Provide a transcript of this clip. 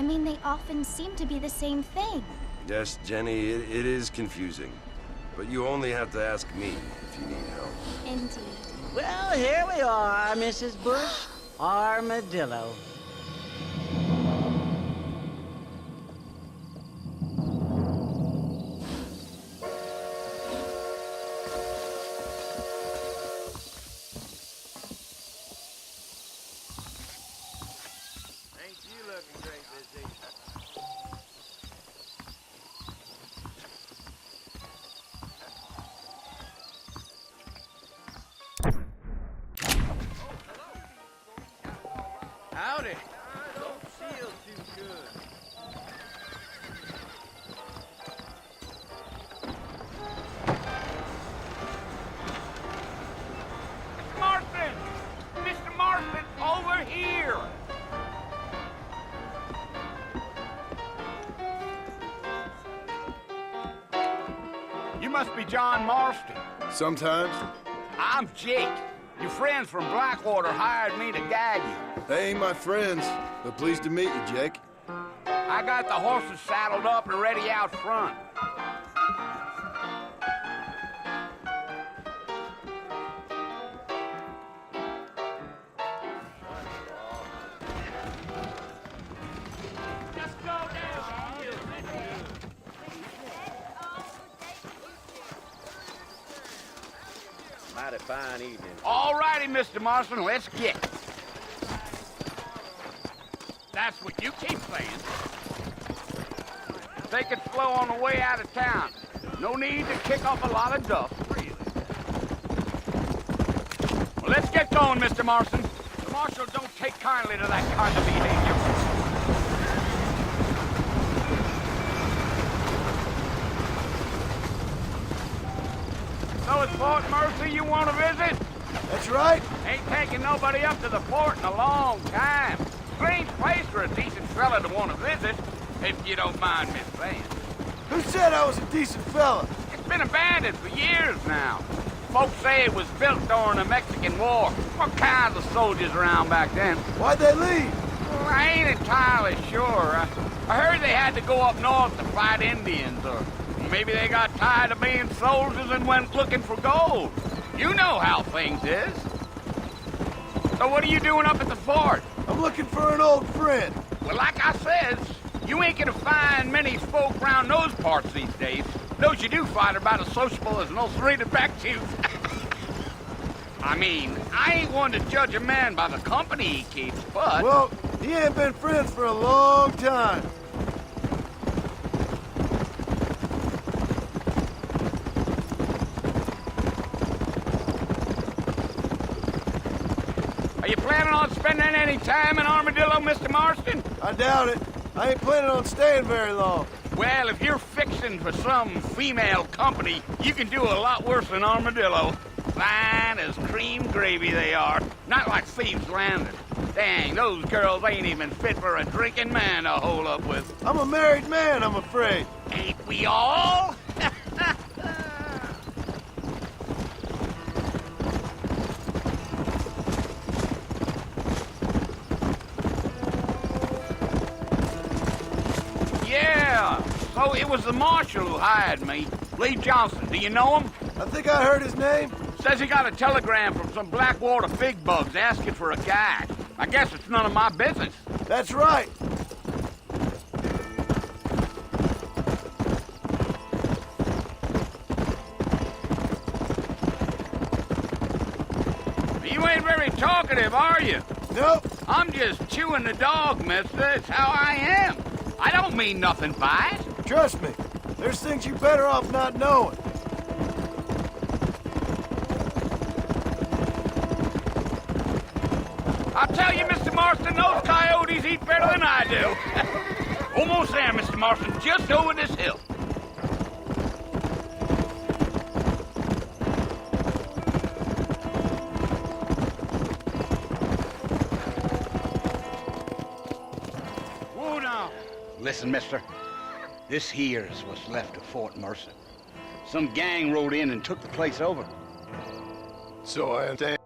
I mean, they often seem to be the same thing. Yes, Jenny, it is confusing. But you only have to ask me if you need help. Indeed. Well, here we are, Mrs. Bush. Armadillo. Ain't you looking great this evening? Howdy. I don't feel too good. Marston! Mr. Marston, over here! You must be John Marston. Sometimes. I'm Jake. Your friends from Blackwater hired me to gag you. They ain't my friends, but pleased to meet you, Jake. I got the horses saddled up and ready out front. Just go down. Mighty fine evening. All righty, Mr. Marston, let's get it. That's what you keep saying. Take it slow on the way out of town. No need to kick up a lot of dust. Well, let's get going, Mr. Marston. The marshal don't take kindly to that kind of behavior. So it's Fort Mercy you want to visit? That's right. Ain't taking nobody up to the fort in a long time. Strange place for a decent fella to want to visit, if you don't mind me saying. Who said I was a decent fella? It's been abandoned for years now. Folks say it was built during the Mexican War. What kinds of soldiers around back then? Why'd they leave? Well, I ain't entirely sure. I heard they had to go up north to fight Indians, or maybe they got tired of being soldiers and went looking for gold. You know how things is. So what are you doing up at the fort? I'm looking for an old friend. Well, like I said, you ain't gonna find many folk around those parts these days. Those you do find are about as sociable as an ulcerated back tooth. I mean, I ain't one to judge a man by the company he keeps, but... Well, he ain't been friends for a long time. Are you planning on spending any time in Armadillo, Mr. Marston? I doubt it. I ain't planning on staying very long. Well, if you're fixing for some female company, you can do a lot worse than Armadillo. Fine as cream gravy they are. Not like Thieves' Landing. Dang, those girls ain't even fit for a drinking man to hole up with. I'm a married man, I'm afraid. Ain't we all? Yeah, so it was the marshal who hired me. Lee Johnson, do you know him? I think I heard his name. Says he got a telegram from some Blackwater big bugs asking for a guy. I guess it's none of my business. That's right. You ain't very talkative, are you? Nope. I'm just chewing the dog, mister. It's how I am. I don't mean nothing by it. Trust me. There's things you better off not knowing. I'll tell you, Mr. Marston, those coyotes eat better than I do. Almost there, Mr. Marston, just over this hill. Whoa now. Listen, mister. This here is what's left of Fort Mercy. Some gang rode in and took the place over. So I understand.